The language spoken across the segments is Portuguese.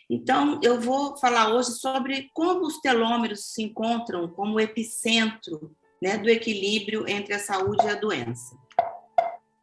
Então, eu vou falar hoje sobre como os telômeros se encontram como epicentro, né, do equilíbrio entre a saúde e a doença.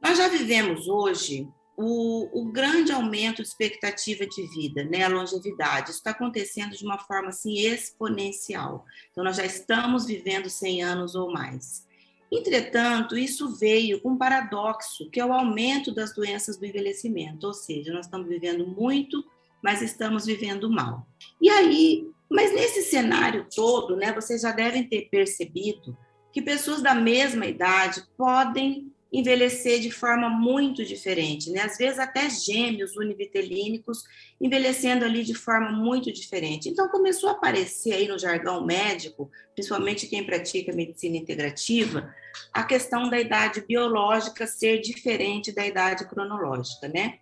Nós já vivemos hoje o grande aumento de expectativa de vida, né, a longevidade. Isso está acontecendo de uma forma assim, exponencial. Então, nós já estamos vivendo 100 anos ou mais. Entretanto, isso veio com um paradoxo, que é o aumento das doenças do envelhecimento, ou seja, nós estamos vivendo muito, mas estamos vivendo mal. E aí, mas nesse cenário todo, né, vocês já devem ter percebido que pessoas da mesma idade podem envelhecer de forma muito diferente, né? Às vezes até gêmeos univitelínicos envelhecendo ali de forma muito diferente. Então começou a aparecer aí no jargão médico, principalmente quem pratica medicina integrativa, a questão da idade biológica ser diferente da idade cronológica, né?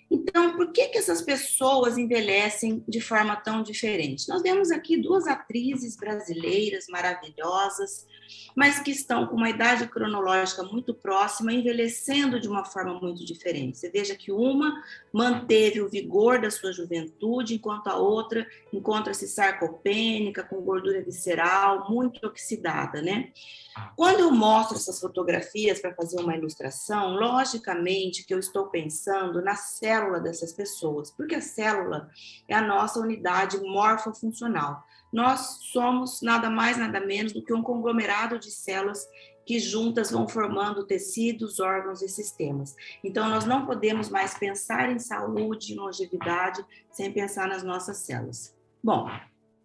Então, por que essas pessoas envelhecem de forma tão diferente? Nós vemos aqui duas atrizes brasileiras maravilhosas, mas que estão com uma idade cronológica muito próxima, envelhecendo de uma forma muito diferente. Você veja que uma manteve o vigor da sua juventude, enquanto a outra encontra-se sarcopênica, com gordura visceral, muito oxidada, né? Quando eu mostro essas fotografias para fazer uma ilustração, logicamente que eu estou pensando na célula dessas pessoas, porque a célula é a nossa unidade morfofuncional. Nós somos nada mais, nada menos do que um conglomerado de células que juntas vão formando tecidos, órgãos e sistemas. Então, nós não podemos mais pensar em saúde e longevidade sem pensar nas nossas células. Bom,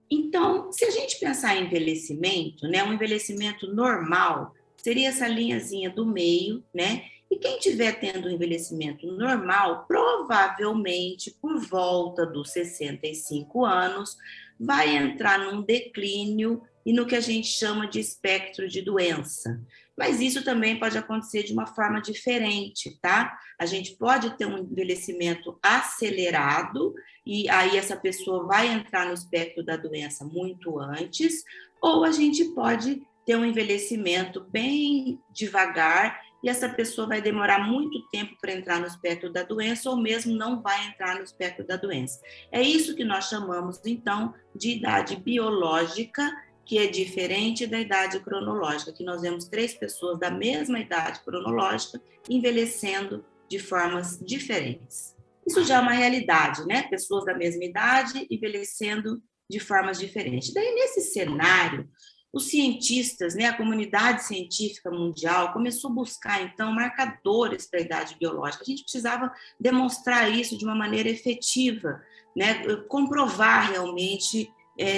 então, se a gente pensar em envelhecimento, né, um envelhecimento normal seria essa linhazinha do meio, né? E quem estiver tendo um envelhecimento normal, provavelmente por volta dos 65 anos, vai entrar num declínio e no que a gente chama de espectro de doença. Mas isso também pode acontecer de uma forma diferente, tá? A gente pode ter um envelhecimento acelerado e aí essa pessoa vai entrar no espectro da doença muito antes, ou a gente pode ter um envelhecimento bem devagar e essa pessoa vai demorar muito tempo para entrar no espectro da doença ou mesmo não vai entrar no espectro da doença. É isso que nós chamamos, então, de idade biológica, que é diferente da idade cronológica, que nós vemos 3 pessoas da mesma idade cronológica envelhecendo de formas diferentes. Isso já é uma realidade, né? Pessoas da mesma idade envelhecendo de formas diferentes. Daí, nesse cenário, os cientistas, né, a comunidade científica mundial começou a buscar, então, marcadores para a idade biológica. A gente precisava demonstrar isso de uma maneira efetiva, né, comprovar realmente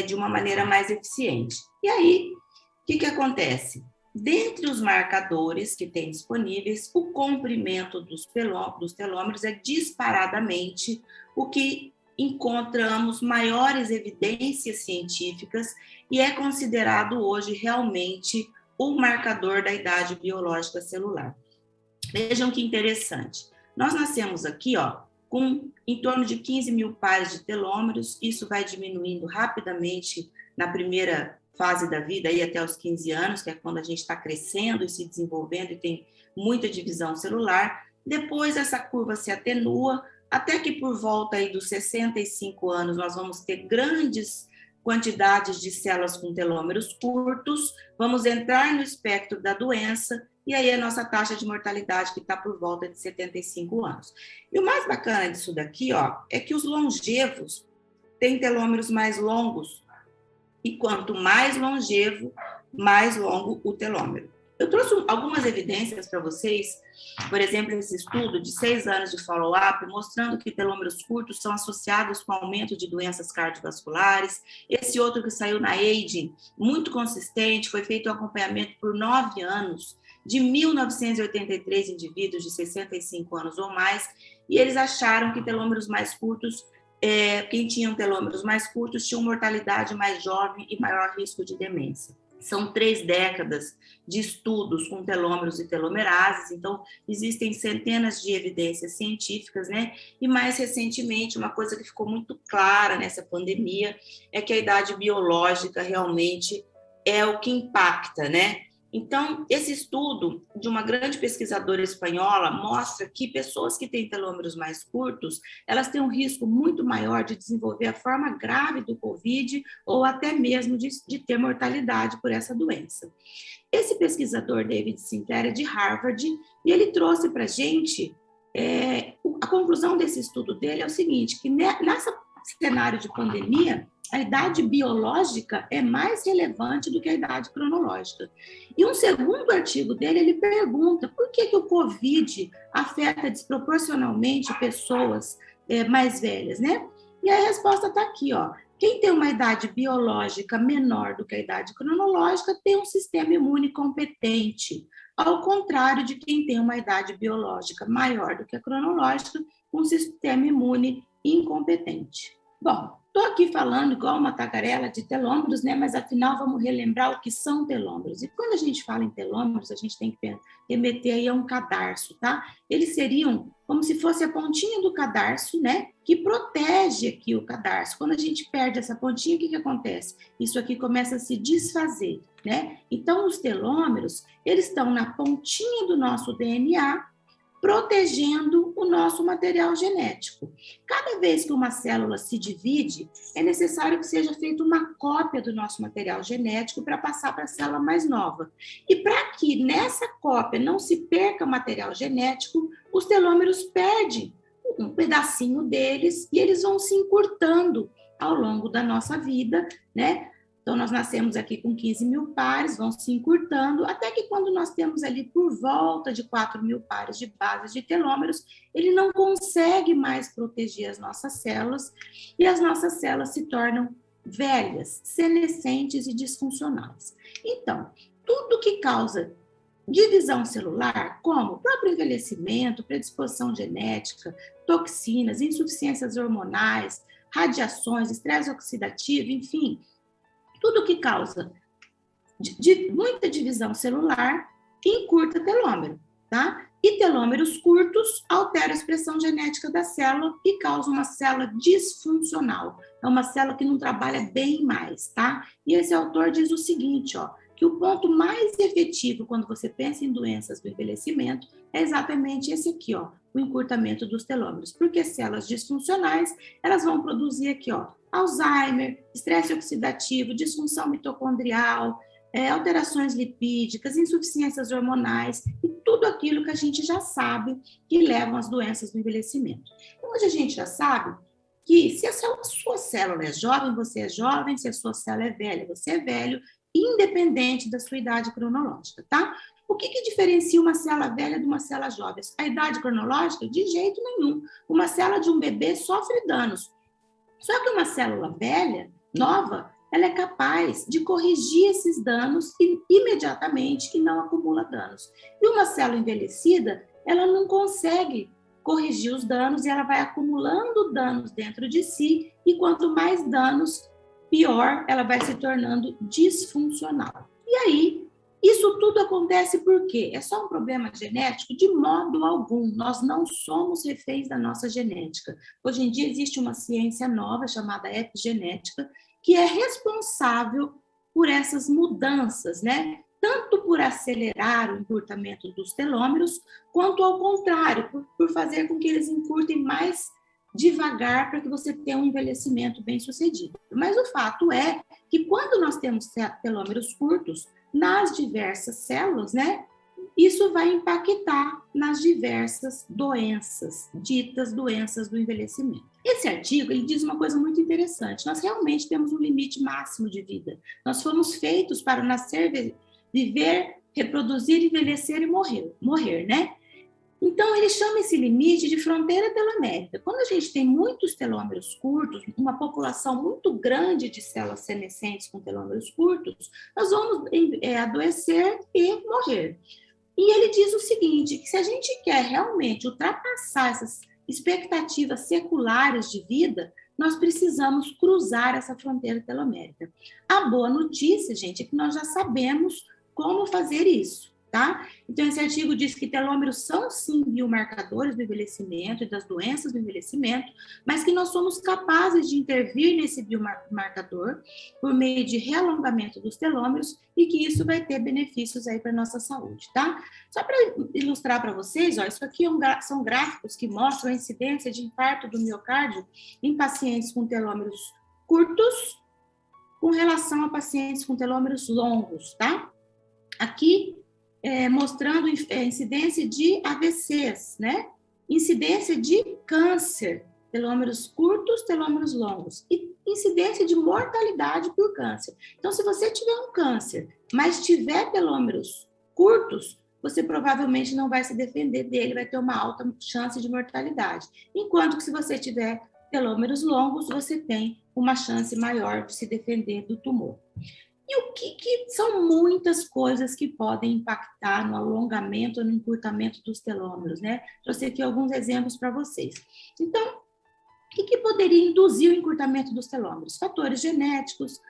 de uma maneira mais eficiente. E aí, o que acontece? Dentre os marcadores que tem disponíveis, o comprimento dos telômeros é disparadamente o que encontramos maiores evidências científicas e é considerado hoje realmente o marcador da idade biológica celular. Vejam que interessante. Nós nascemos aqui, ó, com em torno de 15 mil pares de telômeros, isso vai diminuindo rapidamente na primeira fase da vida, aí até os 15 anos, que é quando a gente está crescendo e se desenvolvendo e tem muita divisão celular. Depois essa curva se atenua, até que por volta aí dos 65 anos nós vamos ter grandes quantidades de células com telômeros curtos, vamos entrar no espectro da doença, e aí a nossa taxa de mortalidade que está por volta de 75 anos. E o mais bacana disso daqui, ó, é que os longevos têm telômeros mais longos, e quanto mais longevo, mais longo o telômero. Eu trouxe algumas evidências para vocês, por exemplo, esse estudo de 6 anos de follow-up, mostrando que telômeros curtos são associados com aumento de doenças cardiovasculares. Esse outro que saiu na Aging, muito consistente, foi feito um acompanhamento por 9 anos, de 1983 indivíduos de 65 anos ou mais, e eles acharam que telômeros mais curtos, quem tinha telômeros mais curtos tinha mortalidade mais jovem e maior risco de demência. São 3 décadas de estudos com telômeros e telomerases, então existem centenas de evidências científicas, né? E mais recentemente, uma coisa que ficou muito clara nessa pandemia é que a idade biológica realmente é o que impacta, né? Então, esse estudo de uma grande pesquisadora espanhola mostra que pessoas que têm telômeros mais curtos, elas têm um risco muito maior de desenvolver a forma grave do COVID ou até mesmo de ter mortalidade por essa doença. Esse pesquisador, David Sinclair, é de Harvard, e ele trouxe para a gente, a conclusão desse estudo dele é o seguinte, que nesse cenário de pandemia, a idade biológica é mais relevante do que a idade cronológica. E um segundo artigo dele, ele pergunta por que o COVID afeta desproporcionalmente pessoas mais velhas, né? E a resposta está aqui, ó. Quem tem uma idade biológica menor do que a idade cronológica tem um sistema imune competente, ao contrário de quem tem uma idade biológica maior do que a cronológica, um sistema imune incompetente. Bom, estou aqui falando igual uma tagarela de telômeros, né? Mas afinal vamos relembrar o que são telômeros. E quando a gente fala em telômeros, a gente tem que remeter aí a um cadarço, tá? Eles seriam como se fosse a pontinha do cadarço, né? Que protege aqui o cadarço. Quando a gente perde essa pontinha, o que acontece? Isso aqui começa a se desfazer, né? Então, os telômeros, eles estão na pontinha do nosso DNA, protegendo o nosso material genético. Cada vez que uma célula se divide, é necessário que seja feita uma cópia do nosso material genético para passar para a célula mais nova. E para que nessa cópia não se perca material genético, os telômeros perdem um pedacinho deles e eles vão se encurtando ao longo da nossa vida, né? Então, nós nascemos aqui com 15 mil pares, vão se encurtando, até que quando nós temos ali por volta de 4 mil pares de bases de telômeros, ele não consegue mais proteger as nossas células, e as nossas células se tornam velhas, senescentes e disfuncionais. Então, tudo que causa divisão celular, como o próprio envelhecimento, predisposição genética, toxinas, insuficiências hormonais, radiações, estresse oxidativo, enfim, tudo que causa muita divisão celular encurta telômero, tá? E telômeros curtos alteram a expressão genética da célula e causam uma célula disfuncional. É uma célula que não trabalha bem mais, tá? E esse autor diz o seguinte, ó, que o ponto mais efetivo quando você pensa em doenças do envelhecimento é exatamente esse aqui, ó, o encurtamento dos telômeros, porque células disfuncionais, elas vão produzir aqui, ó, Alzheimer, estresse oxidativo, disfunção mitocondrial, alterações lipídicas, insuficiências hormonais e tudo aquilo que a gente já sabe que levam às doenças do envelhecimento. Então, hoje a gente já sabe que se a sua célula é jovem, se a sua célula é velha, você é velho, independente da sua idade cronológica, tá? O que diferencia uma célula velha de uma célula jovem? A idade cronológica? De jeito nenhum. Uma célula de um bebê sofre danos. Só que uma célula velha, nova, ela é capaz de corrigir esses danos imediatamente e não acumula danos. E uma célula envelhecida, ela não consegue corrigir os danos e ela vai acumulando danos dentro de si, e quanto mais danos, pior ela vai se tornando disfuncional. E aí, isso tudo acontece por quê? É só um problema genético? De modo algum, nós não somos reféns da nossa genética. Hoje em dia existe uma ciência nova chamada epigenética, que é responsável por essas mudanças, né? Tanto por acelerar o encurtamento dos telômeros, quanto ao contrário, por fazer com que eles encurtem mais devagar para que você tenha um envelhecimento bem sucedido. Mas o fato é que quando nós temos telômeros curtos, nas diversas células, né, isso vai impactar nas diversas doenças, ditas doenças do envelhecimento. Esse artigo, ele diz uma coisa muito interessante. Nós realmente temos um limite máximo de vida. Nós fomos feitos para nascer, viver, reproduzir, envelhecer e morrer, né? Então, ele chama esse limite de fronteira telomérica. Quando a gente tem muitos telômeros curtos, uma população muito grande de células senescentes com telômeros curtos, nós vamos adoecer e morrer. E ele diz o seguinte, que se a gente quer realmente ultrapassar essas expectativas seculares de vida, nós precisamos cruzar essa fronteira telomérica. A boa notícia, gente, é que nós já sabemos como fazer isso. tá? Então, esse artigo diz que telômeros são, sim, biomarcadores do envelhecimento e das doenças do envelhecimento, mas que nós somos capazes de intervir nesse biomarcador por meio de realongamento dos telômeros e que isso vai ter benefícios aí para a nossa saúde, tá? Só para ilustrar para vocês, ó, isso aqui são gráficos que mostram a incidência de infarto do miocárdio em pacientes com telômeros curtos com relação a pacientes com telômeros longos, tá? Aqui, mostrando incidência de AVCs, né? Incidência de câncer, telômeros curtos, telômeros longos, e incidência de mortalidade por câncer. Então, se você tiver um câncer, mas tiver telômeros curtos, você provavelmente não vai se defender dele, vai ter uma alta chance de mortalidade. Enquanto que se você tiver telômeros longos, você tem uma chance maior de se defender do tumor. E o que são muitas coisas que podem impactar no alongamento ou no encurtamento dos telômeros, né? Trouxe aqui alguns exemplos para vocês. Então, o que poderia induzir o encurtamento dos telômeros? Fatores genéticos,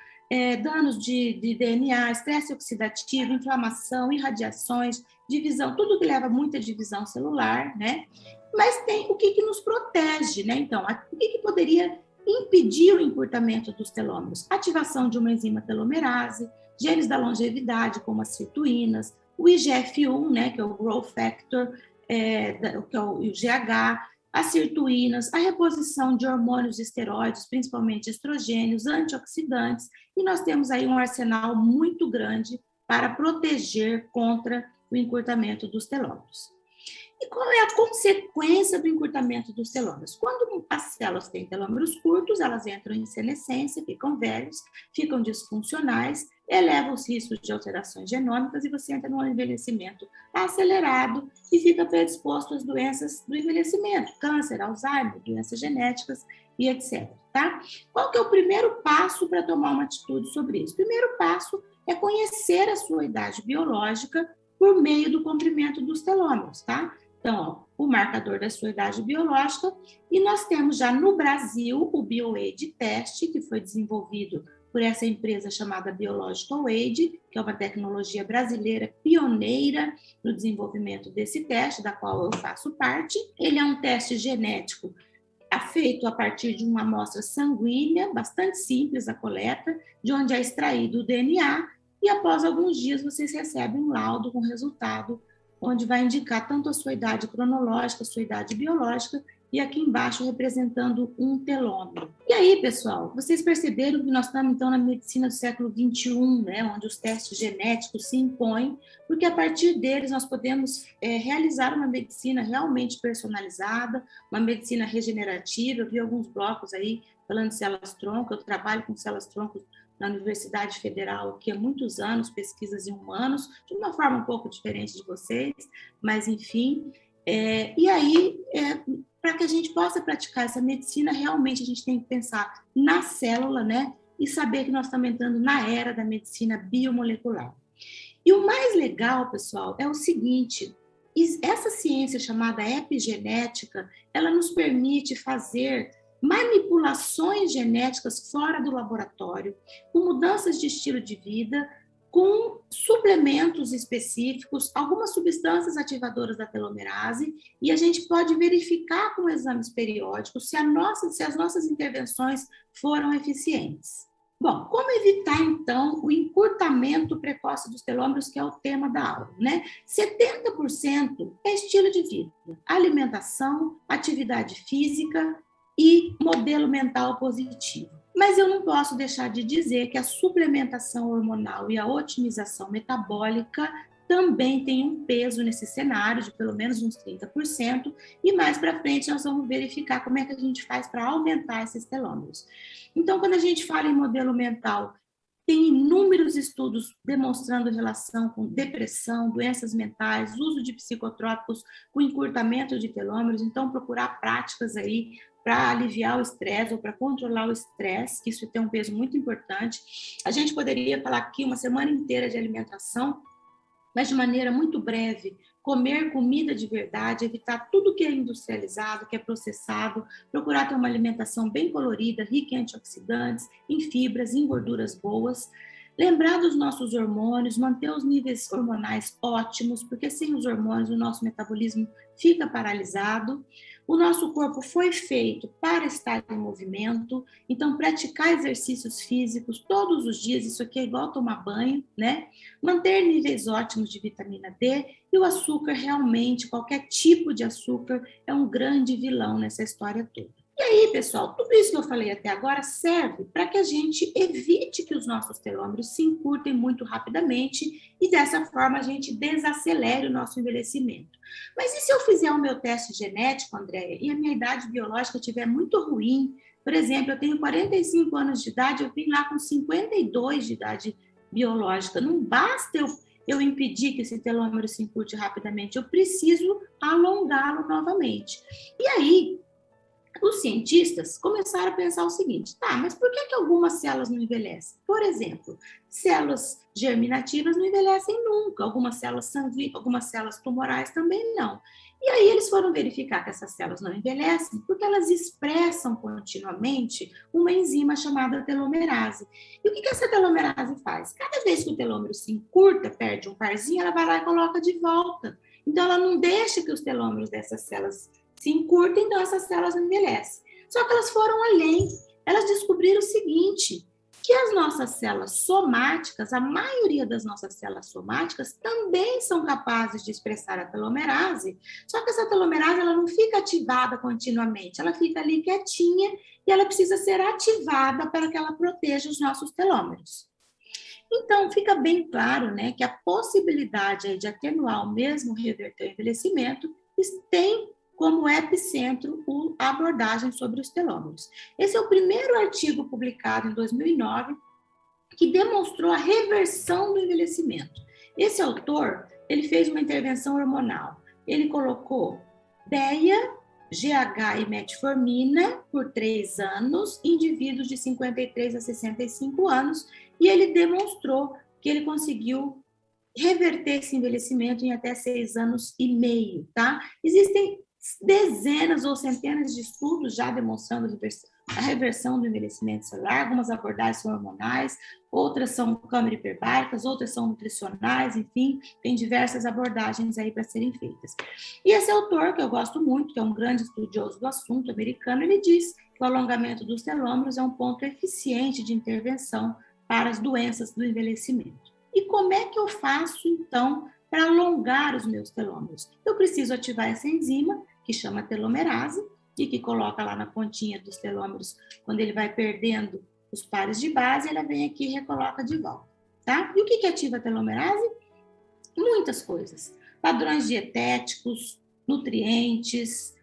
danos de DNA, estresse oxidativo, inflamação, irradiações, divisão, tudo que leva a muita divisão celular, né? Mas tem o que nos protege, né? Então, o que poderia impedir o encurtamento dos telômeros? Ativação de uma enzima telomerase, genes da longevidade, como as sirtuínas, o IGF-1, né, que é o growth factor, que é o GH, as sirtuínas, a reposição de hormônios de esteroides, principalmente estrogênios, antioxidantes, e nós temos aí um arsenal muito grande para proteger contra o encurtamento dos telômeros. E qual é a consequência do encurtamento dos telômeros? Quando as células têm telômeros curtos, elas entram em senescência, ficam velhos, ficam disfuncionais, elevam os riscos de alterações genômicas e você entra num envelhecimento acelerado e fica predisposto às doenças do envelhecimento, câncer, Alzheimer, doenças genéticas e etc. Tá? Qual que é o primeiro passo para tomar uma atitude sobre isso? O primeiro passo é conhecer a sua idade biológica por meio do comprimento dos telômeros, tá? Então, ó, o marcador da sua idade biológica, e nós temos já no Brasil o BioAge Test, que foi desenvolvido por essa empresa chamada Biological Age, que é uma tecnologia brasileira pioneira no desenvolvimento desse teste, da qual eu faço parte. Ele é um teste genético feito a partir de uma amostra sanguínea, bastante simples a coleta, de onde é extraído o DNA, e após alguns dias vocês recebem um laudo com resultado, onde vai indicar tanto a sua idade cronológica, a sua idade biológica, e aqui embaixo representando um telômero. E aí, pessoal, vocês perceberam que nós estamos, então, na medicina do século XXI, né, onde os testes genéticos se impõem, porque a partir deles nós podemos realizar uma medicina realmente personalizada, uma medicina regenerativa. Eu vi alguns blocos aí falando de células-tronco, eu trabalho com células-tronco na Universidade Federal aqui há muitos anos, pesquisas em humanos, de uma forma um pouco diferente de vocês, mas enfim. E aí, para que a gente possa praticar essa medicina, realmente a gente tem que pensar na célula, né? E saber que nós estamos entrando na era da medicina biomolecular. E o mais legal, pessoal, é o seguinte: essa ciência chamada epigenética, ela nos permite fazer manipulações genéticas fora do laboratório, com mudanças de estilo de vida, com suplementos específicos, algumas substâncias ativadoras da telomerase, e a gente pode verificar com exames periódicos se as nossas intervenções foram eficientes. Bom, como evitar, então, o encurtamento precoce dos telômeros, que é o tema da aula, né? 70% é estilo de vida, alimentação, atividade física e modelo mental positivo. Mas eu não posso deixar de dizer que a suplementação hormonal e a otimização metabólica também tem um peso nesse cenário de pelo menos uns 30%, e mais para frente nós vamos verificar como é que a gente faz para aumentar esses telômeros. Então, quando a gente fala em modelo mental, tem inúmeros estudos demonstrando relação com depressão, doenças mentais, uso de psicotrópicos com encurtamento de telômeros. Então, procurar práticas aí para aliviar o estresse ou para controlar o estresse, que isso tem um peso muito importante. A gente poderia falar aqui uma semana inteira de alimentação, mas de maneira muito breve, comer comida de verdade, evitar tudo que é industrializado, que é processado, procurar ter uma alimentação bem colorida, rica em antioxidantes, em fibras, em gorduras boas. Lembrar dos nossos hormônios, manter os níveis hormonais ótimos, porque sem os hormônios o nosso metabolismo fica paralisado. O nosso corpo foi feito para estar em movimento, então praticar exercícios físicos todos os dias, isso aqui é igual tomar banho, né? Manter níveis ótimos de vitamina D e o açúcar realmente, qualquer tipo de açúcar é um grande vilão nessa história toda. E aí, pessoal, tudo isso que eu falei até agora serve para que a gente evite que os nossos telômeros se encurtem muito rapidamente e dessa forma a gente desacelere o nosso envelhecimento. Mas e se eu fizer o meu teste genético, Andréia, e a minha idade biológica estiver muito ruim? Por exemplo, eu tenho 45 anos de idade, eu vim lá com 52 de idade biológica. Não basta eu impedir que esse telômero se encurte rapidamente, eu preciso alongá-lo novamente. E aí, os cientistas começaram a pensar o seguinte, tá, mas por que algumas células não envelhecem? Por exemplo, células germinativas não envelhecem nunca, algumas células sanguíneas, algumas células tumorais também não. E aí eles foram verificar que essas células não envelhecem porque elas expressam continuamente uma enzima chamada telomerase. E o que essa telomerase faz? Cada vez que o telômero se encurta, perde um parzinho, ela vai lá e coloca de volta. Então ela não deixa que os telômeros dessas células se encurta, então essas células não envelhecem. Só que elas foram além, elas descobriram o seguinte, que as nossas células somáticas, a maioria das nossas células somáticas também são capazes de expressar a telomerase, só que essa telomerase ela não fica ativada continuamente, ela fica ali quietinha e ela precisa ser ativada para que ela proteja os nossos telômeros. Então, fica bem claro, né, que a possibilidade de atenuar ou mesmo reverter o envelhecimento tem como epicentro a abordagem sobre os telômeros. Esse é o primeiro artigo publicado em 2009 que demonstrou a reversão do envelhecimento. Esse autor, ele fez uma intervenção hormonal. Ele colocou DEA, GH e metformina por 3 anos, indivíduos de 53 a 65 anos, e ele demonstrou que ele conseguiu reverter esse envelhecimento em até 6 anos e meio, tá? Existem dezenas ou centenas de estudos já demonstrando a reversão do envelhecimento celular, algumas abordagens são hormonais, outras são câmara hiperbáricas, outras são nutricionais, enfim, tem diversas abordagens aí para serem feitas. E esse autor, que eu gosto muito, que é um grande estudioso do assunto americano, ele diz que o alongamento dos telômeros é um ponto eficiente de intervenção para as doenças do envelhecimento. E como é que eu faço, então, para alongar os meus telômeros? Eu preciso ativar essa enzima, que chama telomerase, e que coloca lá na pontinha dos telômeros, quando ele vai perdendo os pares de base, ela vem aqui e recoloca de volta, tá? E o que ativa a telomerase? Muitas coisas. Padrões dietéticos, nutrientes,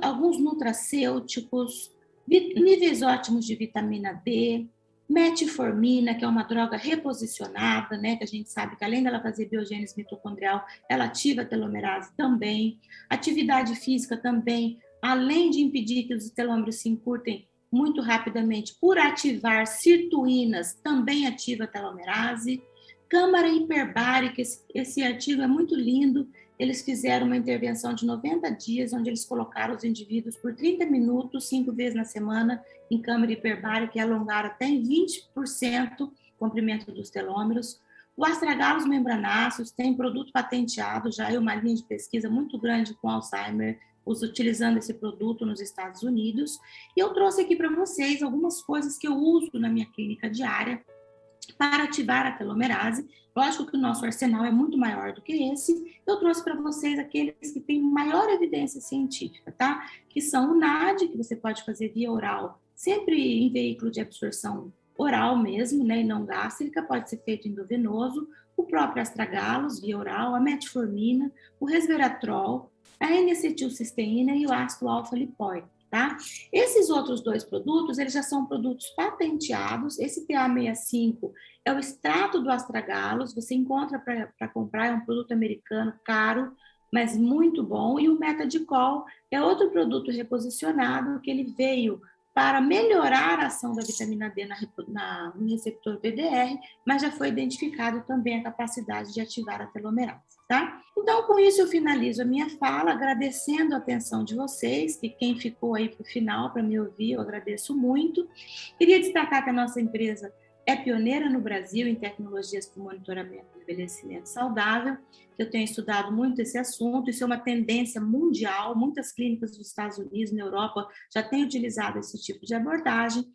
alguns nutracêuticos, níveis ótimos de vitamina D, metformina, que é uma droga reposicionada, né, que a gente sabe que além dela fazer biogênese mitocondrial, ela ativa a telomerase também. Atividade física também, além de impedir que os telômeros se encurtem muito rapidamente, por ativar sirtuínas, também ativa a telomerase. Câmara hiperbárica, esse artigo é muito lindo, eles fizeram uma intervenção de 90 dias, onde eles colocaram os indivíduos por 30 minutos, 5 vezes na semana, em câmara hiperbárica, e alongaram até em 20% o comprimento dos telômeros. O astragalos membranáceos tem produto patenteado, já é uma linha de pesquisa muito grande com Alzheimer, utilizando esse produto nos Estados Unidos. E eu trouxe aqui para vocês algumas coisas que eu uso na minha clínica diária para ativar a telomerase. Lógico que o nosso arsenal é muito maior do que esse. Eu trouxe para vocês aqueles que têm maior evidência científica, tá? Que são o NAD, que você pode fazer via oral, sempre em veículo de absorção oral mesmo, né, e não gástrica, pode ser feito endovenoso, o próprio astragalos via oral, a metformina, o resveratrol, a N-acetilcisteína e o ácido alfa-lipóico. Tá? Esses outros 2 produtos, eles já são produtos patenteados. Esse PA65 é o extrato do astragalos, você encontra para comprar, é um produto americano caro, mas muito bom. E o metadicol é outro produto reposicionado que ele veio para melhorar a ação da vitamina D no receptor VDR, mas já foi identificado também a capacidade de ativar a telomerase, tá? Então, com isso, eu finalizo a minha fala, agradecendo a atenção de vocês, que quem ficou aí para o final para me ouvir, eu agradeço muito. Queria destacar que a nossa empresa é pioneira no Brasil em tecnologias para o monitoramento do envelhecimento saudável, que eu tenho estudado muito esse assunto, isso é uma tendência mundial, muitas clínicas dos Estados Unidos, na Europa, já têm utilizado esse tipo de abordagem.